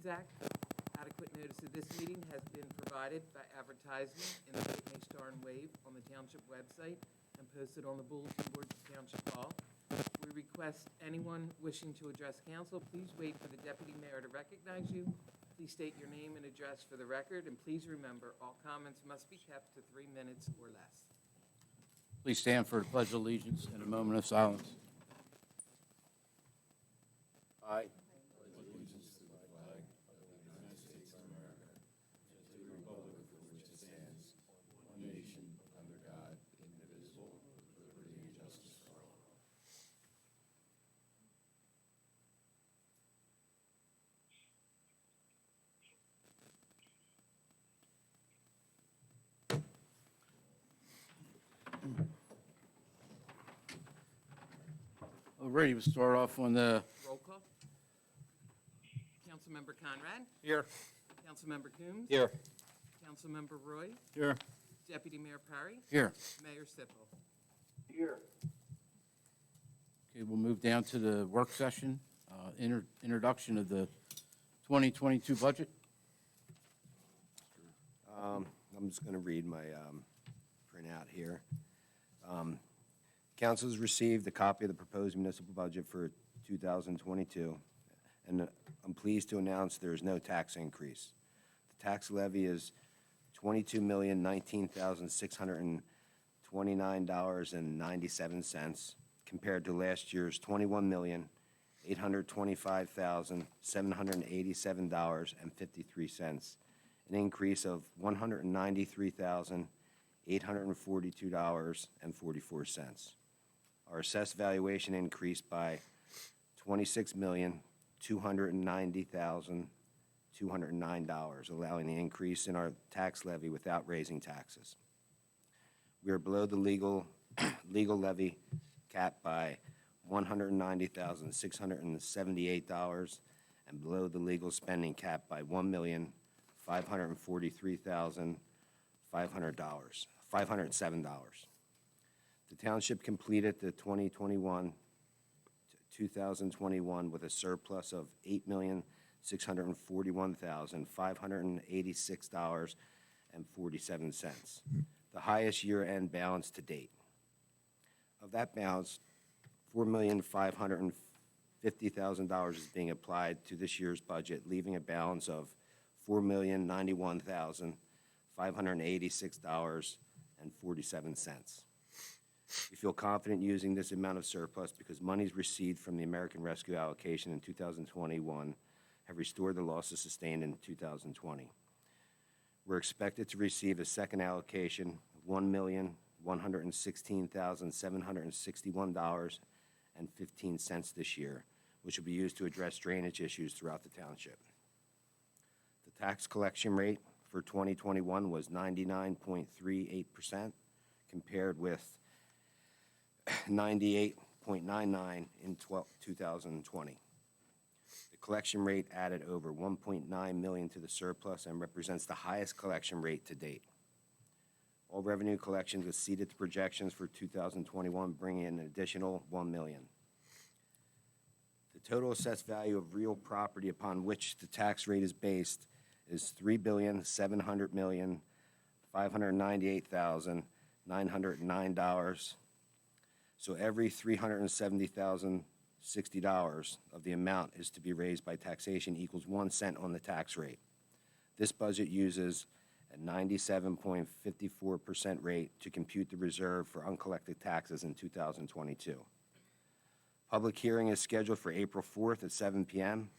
Appropriations Act. Adequate notice of this meeting has been provided by advertisement in the Cape May Star and Wave on the Township website and posted on the bulletin board at Township Hall. We request anyone wishing to address council, please wait for the deputy mayor to recognize you. Please state your name and address for the record, and please remember, all comments must be kept to 3 minutes or less. Please stand for the Pledge of Allegiance and a moment of silence. I Alrighty, we'll start off on the Roll call. Councilmember Conrad. Here. Councilmember Coombs. Here. Councilmember Roy. here. Deputy Mayor Perry. Here. Mayor Sippel. Here. Okay, we'll move down to the work session, introduction of the 2022 budget. I'm just going to read my printout here. Council has received a copy of the proposed municipal budget for 2022, and I'm pleased to announce there is no tax increase. The tax levy is $22,019,629.97 compared to last year's $21,825,787.53, an increase of $193,842.44. Our assessed valuation increased by $26,290,209, allowing the increase in our tax levy without raising taxes. We are below the legal levy cap by $190,678 and below the legal spending cap by $1,543,507. The township completed the 2021 with a surplus of $8,641,586.47, the highest year-end balance to date. Of that balance, $4,550,000 is being applied to this year's budget, leaving a balance of $4,091,586.47. We feel confident using this amount of surplus because monies received from the American Rescue allocation in 2021 have restored the losses sustained in 2020. We're expected to receive a second allocation of $1,116,761.15 this year, which will be used to address drainage issues throughout the township. The tax collection rate for 2021 was 99.38%, compared with 98.99 in 2020. The collection rate added over $1.9 million to the surplus and represents the highest collection rate to date. All revenue collections exceeded the projections for 2021, bringing in an additional $1 million. The total assessed value of real property upon which the tax rate is based is $3,700,598,909. So every $370,060 of the amount is to be raised by taxation equals 1 cent on the tax rate. This budget uses a 97.54% rate to compute the reserve for uncollected taxes in 2022. Public hearing is scheduled for April 4th at 7 p.m.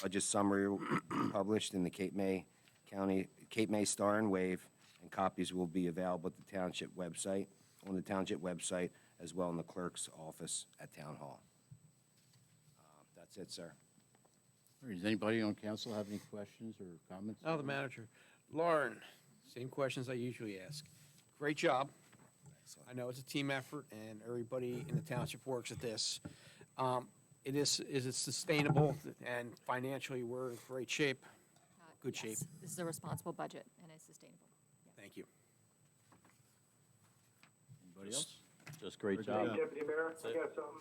Budget summary will be published in the Cape May Star and Wave, and copies will be available at the township website, as well in the clerk's office at Town Hall. That's it, sir. Does anybody on council have any questions or comments? Now the manager. Lauren, same questions I usually ask. Great job. Excellent. I know it's a team effort, and everybody in the township works at this. Is it sustainable, and financially, we're in great shape? Good shape. Yes, this is a responsible budget, and it's sustainable. Yes. Thank you. Anybody else? Just great job. Hey, Deputy Mayor, I got something.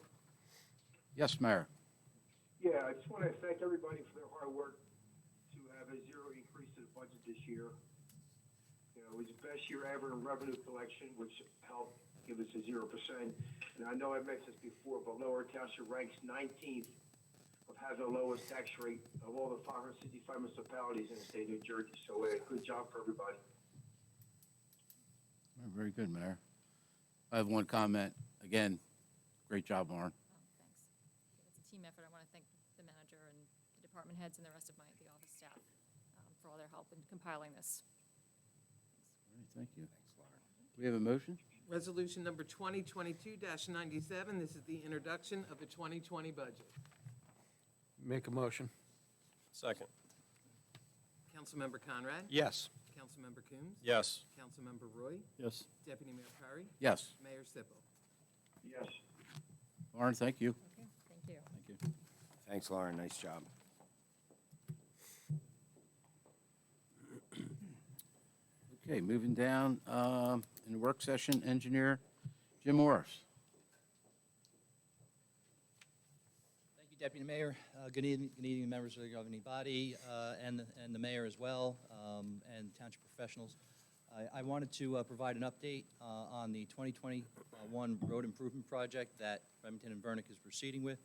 Yes, Mayor. Yeah, I just want to thank everybody for their hard work have a zero increase to the budget this year. You know, it was the best year ever in revenue collection, which helped give us a 0%. And I know I mentioned this before, but Lower Township ranks 19th of having the lowest tax rate of all the 565 municipalities in the state of New Jersey. So good job for everybody. Very good, Mayor. I have one comment. Again, great job, Lauren. Thanks. It's a team effort. I want to thank the manager and the department heads and the rest of the office staff for all their help in compiling this. All right, thank you. Thanks, Lauren. Do we have a motion? Resolution number 2022-97, this is the introduction of the 2020 budget. Make a motion. Second. Councilmember Conrad? Yes. Councilmember Coombs? Yes. Councilmember Roy? Yes. Deputy Mayor Perry? Yes. Mayor Sipple? Yes. Lauren, thank you. Okay, thank you. Thank you. Thanks, Lauren, nice job. Okay, moving down, in the work session, engineer Jim Morris. Thank you, Deputy Mayor. Good evening, members of the governing body, and the mayor as well, and township professionals. I wanted to provide an update on the 2021 road improvement project that Remington and Vernick is proceeding with.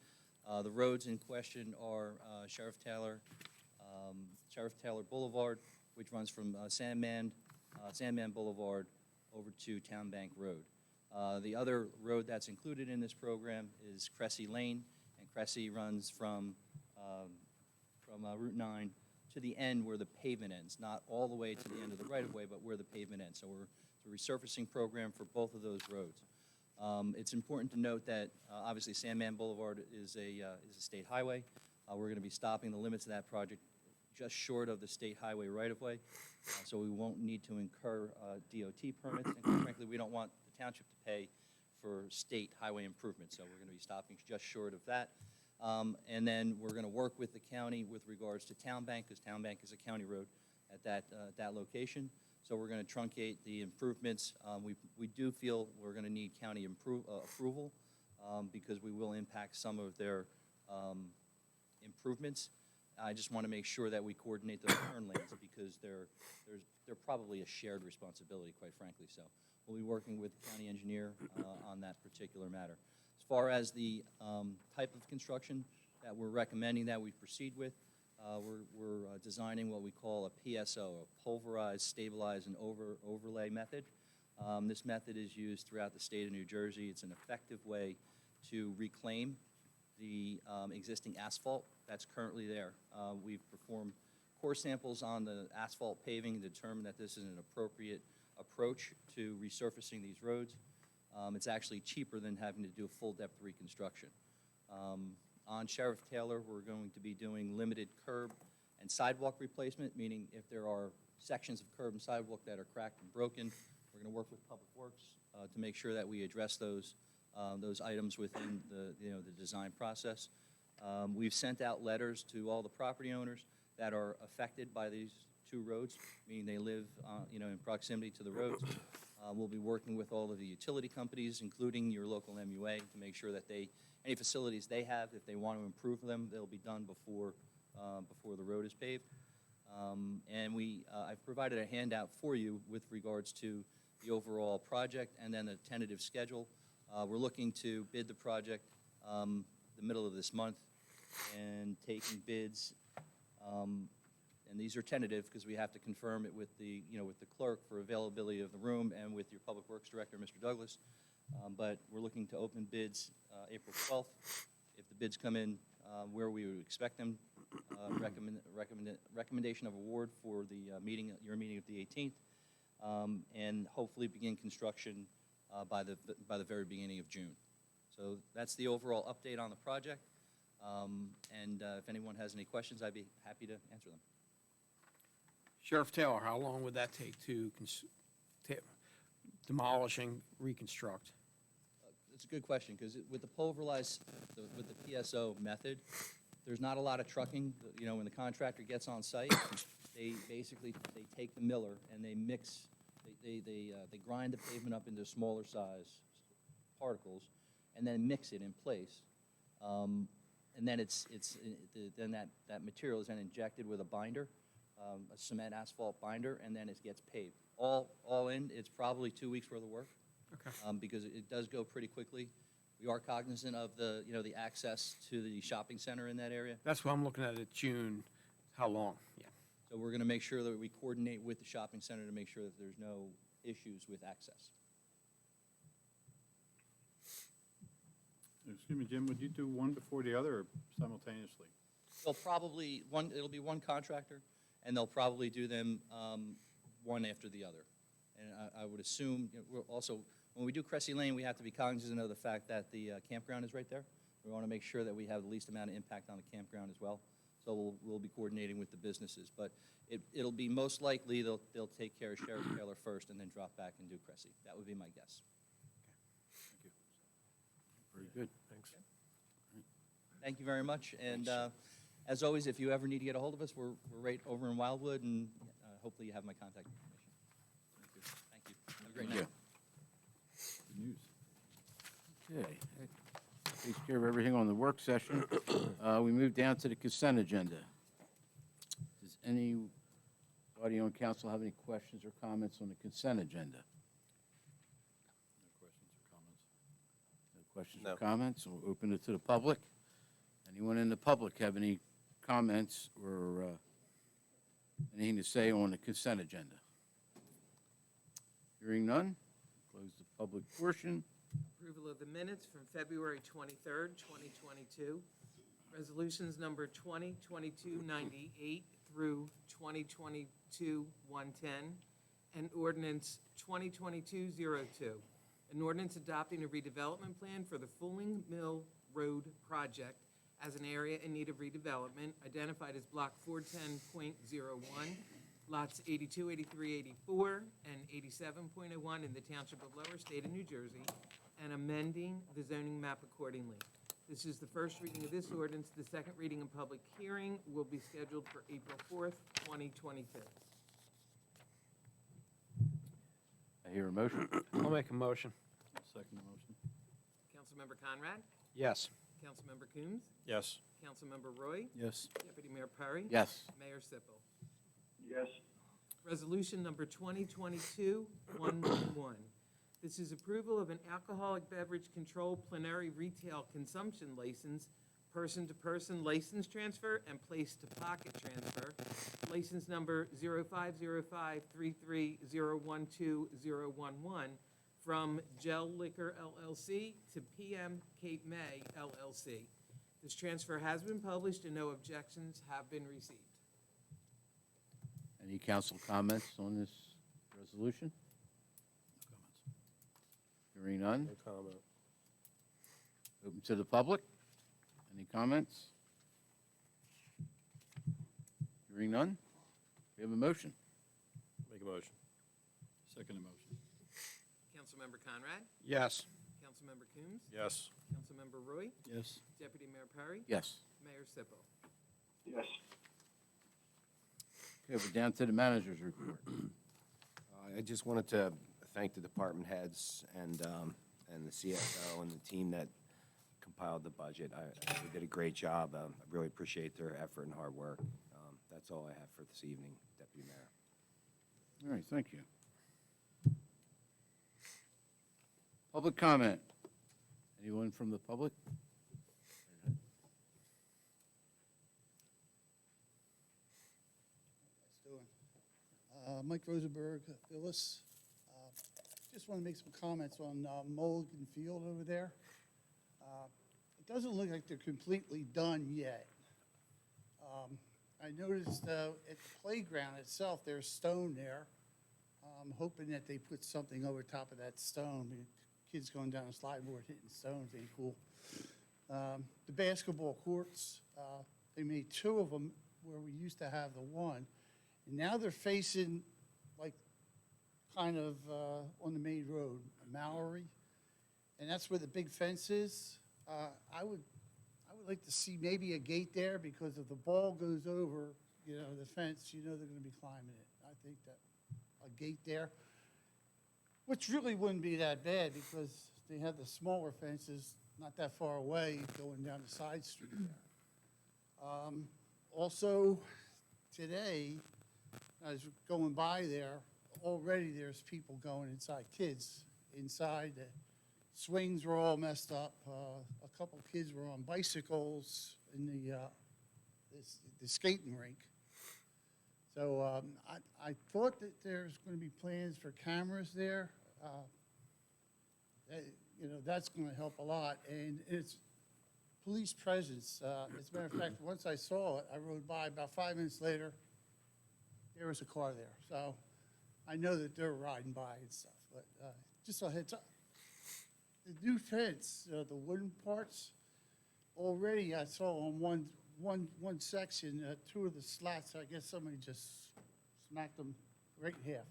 The roads in question are Sheriff Taylor Boulevard, which runs from Sandman Boulevard over to Town Bank Road. The other road that's included in this program is Cressy Lane, and Cressy runs from Route 9 to the end where the pavement ends, not all the way to the end of the right-of-way, but where the pavement ends. So it's a resurfacing program for both of those roads. It's important to note that obviously Sandman Boulevard is a state highway. We're going to be stopping the limits of that project just short of the state highway right-of-way, so we won't need to incur DOT permits, and quite frankly, we don't want the township to pay for state highway improvements, so we're going to be stopping just short of that. And then we're going to work with the county with regards to Town Bank, because Town Bank is a county road at that location, so we're going to truncate the improvements. We do feel we're going to need county approval because we will impact some of their improvements. I just want to make sure that we coordinate those turn lanes because they're probably a shared responsibility, quite frankly. So we'll be working with the county engineer on that particular matter. As far as the type of construction that we're recommending that we proceed with, we're designing what we call a PSO, a pulverized, stabilized, and overlay method. This method is used throughout the state of New Jersey. It's an effective way to reclaim the existing asphalt that's currently there. We've performed core samples on the asphalt paving and determined that this is an appropriate approach to resurfacing these roads. It's actually cheaper than having to do a full depth reconstruction. On Sheriff Taylor, we're going to be doing limited curb and sidewalk replacement, meaning if there are sections of curb and sidewalk that are cracked and broken, we're going to work with Public Works to make sure that we address those items within the design process. We've sent out letters to all the property owners that are affected by these two roads, meaning they live in proximity to the roads. We'll be working with all of the utility companies, including your local MUA, to make sure that any facilities they have, if they want to improve them, they'll be done before the road is paved. And I've provided a handout for you with regards to the overall project and then the tentative schedule. We're looking to bid the project the middle of this month and taking bids. And these are tentative because we have to confirm it with the clerk for availability of the room and with your Public Works Director, Mr. Douglas. But we're looking to open bids April 12th. If the bids come in where we would expect them, recommendation of award for the your meeting of the 18th, and hopefully begin construction by the very beginning of June. So that's the overall update on the project. And if anyone has any questions, I'd be happy to answer them. Sheriff Taylor, how long would that take to demolish and reconstruct? It's a good question, because with the pulverized, with the PSO method, there's not a lot of trucking. When the contractor gets on site, they take the miller and they mix, they grind the pavement up into smaller size particles, and then mix it in place. And then then that material is then injected with a binder, a cement asphalt binder, and then it gets paved. All in, it's probably 2 weeks worth of work. Okay. Because it does go pretty quickly. We are cognizant of the, the access to the shopping center in that area. That's what I'm looking at June. How long? Yeah. So we're going to make sure that we coordinate with the shopping center to make sure that there's no issues with access. Excuse me, Jim, would you do one before the other or simultaneously? It'll be one contractor, and they'll probably do them one after the other. And I would assume, we're also, when we do Cressy Lane, we have to be cognizant of the fact that the campground is right there. We want to make sure that we have the least amount of impact on the campground as well. So we'll be coordinating with the businesses. But it'll be most likely they'll take care of Sheriff Taylor first and then drop back and do Cressy. That would be my guess. Thank you. Very good. Thanks. Thank you very much. And as always, if you ever need to get a hold of us, we're right over in Wildwood, and hopefully you have my contact information. Thank you. Have a great Thank night. you. Good news. Okay. That takes care of everything on the work session. We move down to the consent agenda. Does anybody on council have any questions or comments on the consent agenda? No questions or comments? No questions or comments? We'll open it to the public. Anyone in the public have any comments or anything to say on the consent agenda? Hearing none, close the public portion. Approval of the minutes from February 23rd, 2022. Resolutions number 2022-98 through 2022-110, and ordinance 2022-02. An ordinance adopting a redevelopment plan for the Fulling Mill Road project as an area in need of redevelopment, identified as Block 410.01, lots 82, 83, 84, and 87.01 in the Township of Lower, State of New Jersey, and amending the zoning map accordingly. This is the first reading of this ordinance. The second reading and public hearing will be scheduled for April 4th, 2022. I hear a motion. I'll make a motion. Second motion? Councilmember Conrad? Yes. Councilmember Coombs? Yes. Councilmember Roy? Yes. Deputy Mayor Perry? Yes. Mayor Sippel. Yes, Resolution number 2022-111. This is approval of an alcoholic beverage control plenary retail consumption license, person-to-person license transfer, and place-to-pocket transfer. License number 050533012011 from Gel Liquor LLC to PM Cape May LLC. This transfer has been published and no objections have been received. Any council comments on this resolution? Hearing none. No comment. Open to the public. Any comments? Hearing none. We have a motion. Make a motion. Second motion? Councilmember Conrad? Yes. Councilmember Coombs? Yes. Councilmember Roy? Yes. Deputy Mayor Perry? Yes. Mayor Sippel. yes. Okay, we're down to the manager's report. I just wanted to thank the department heads and the CFO and the team that compiled the budget. They did a great job. I really appreciate their effort and hard work. That's all I have for this evening, Deputy Mayor. All right, thank you. Public comment. Anyone from the public? Mike Rosenberg, Phyllis. Just want to make some comments on Mulligan Field over there. It doesn't look like they're completely done yet. I noticed at the playground itself, there's stone there. I'm hoping that they put something over top of that stone. Kids going down a slide board hitting stones ain't cool. The basketball courts, they made two of them where we used to have the one. And now they're facing like kind of on the main road, Mallory. And that's where the big fence is. I would like to see maybe a gate there, because if the ball goes over, the fence, they're going to be climbing it. I think that a gate there, which really wouldn't be that bad, because they have the smaller fences not that far away going down the side street there. Also, today, I was going by there, already there's people going inside, kids inside. The swings were all messed up. A couple kids were on bicycles in the skating rink. So I thought that there's going to be plans for cameras there. That's going to help a lot. And it's police presence. As a matter of fact, once I saw it, I rode by. About 5 minutes later, there was a car there. So I know that they're riding by and stuff. But just a heads up. The new fence, the wooden parts, already I saw on one section, 2 of the slats, I guess somebody just smacked them right in half.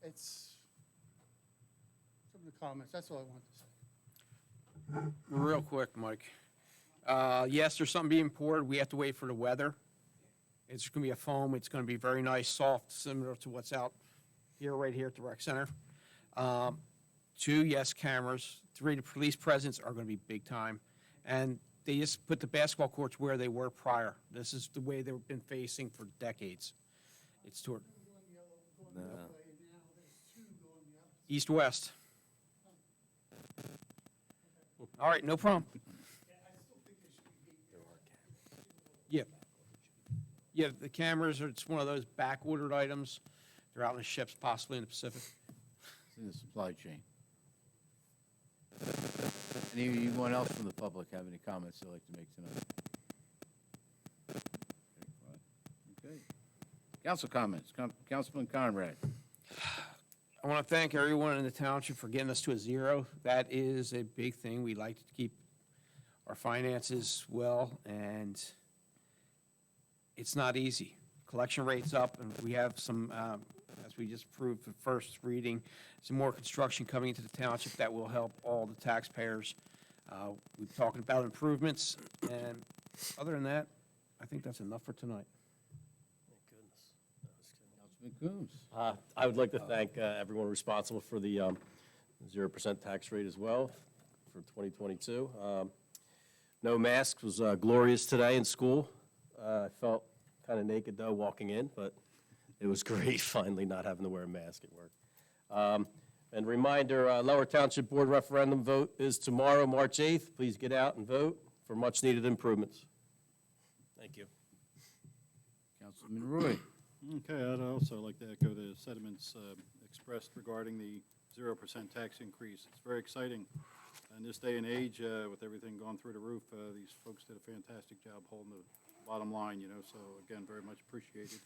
It's some of the comments. That's all I wanted to say. Real quick, Mike. Yes, there's something being poured. We have to wait for the weather. It's going to be a foam. It's going to be very nice, soft, similar to what's out here, right here at the rec center. 2, yes, cameras. 3, the police presence are going to be big time. And they just put the basketball courts where they were prior. This is the way they've been facing for decades. It's toward east-west. All right, no problem. Yeah. Yeah, the cameras it's one of those back-ordered items. They're out in the ships, possibly in the Pacific. It's in the supply chain. Anyone else from the public have any comments they'd like to make tonight? Okay. Council comments. Councilman Conrad. I want to thank everyone in the township for getting us to a 0. That is a big thing. We like to keep our finances well, and it's not easy. Collection rate's up, and we have some, as we just proved for first reading, some more construction coming into the township that will help all the taxpayers. We've talked about improvements, and other than that, I think that's enough for tonight. Councilman Coombs. I would like to thank everyone responsible for the 0% tax rate as well for 2022. No masks was glorious today in school. I felt kind of naked, though, walking in, but it was great finally not having to wear a mask at work. And reminder, Lower Township Board referendum vote is tomorrow, March 8th. Please get out and vote for much-needed improvements. Thank you. Councilman Roy. Okay, I'd also like to echo the sentiments expressed regarding the 0% tax increase. It's very exciting in this day and age with everything going through the roof. These folks did a fantastic job holding the bottom line, so again, very much appreciated.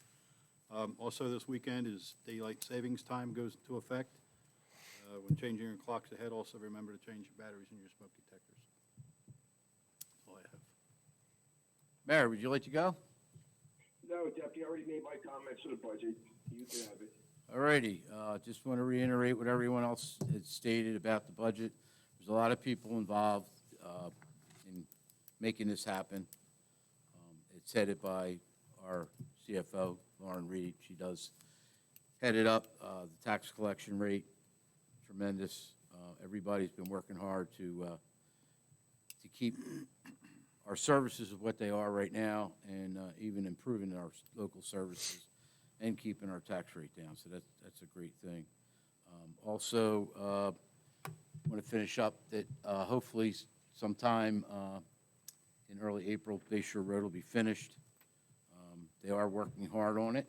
Also, this weekend is daylight savings time goes into effect. When changing your clocks ahead, also remember to change your batteries in your smoke detectors. That's all I have. Mayor, would you like to go? No, Deputy, I already made my comments on the budget. You can have it. All righty. Just want to reiterate what everyone else had stated about the budget. There's a lot of people involved in making this happen. It's headed by our CFO, Lauren Reed. She does head it up. The tax collection rate, tremendous. Everybody's been working hard to keep our services of what they are right now and even improving our local services and keeping our tax rate down. So that's a great thing. Also, want to finish up that hopefully sometime in early April, Bay Shore Road will be finished. They are working hard on it.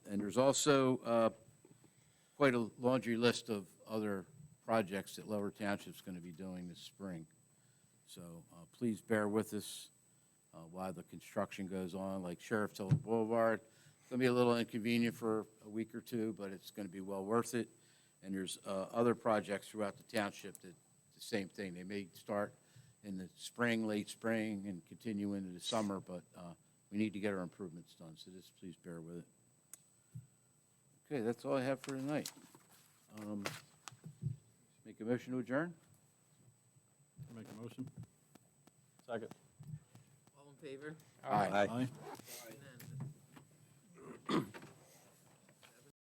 And there's also quite a laundry list of other projects that Lower Township's going to be doing this spring. So please bear with us while the construction goes on. Like Sheriff Tiller Boulevard, it's going to be a little inconvenient for a week or two, but it's going to be well worth it. And there's other projects throughout the township that the same thing. They may start in the spring, late spring, and continue into the summer, but we need to get our improvements done. So just please bear with it. Okay, that's all I have for tonight. Make a motion to adjourn? Make a motion. Second. All in favor? Aye. Aye. Unanimous.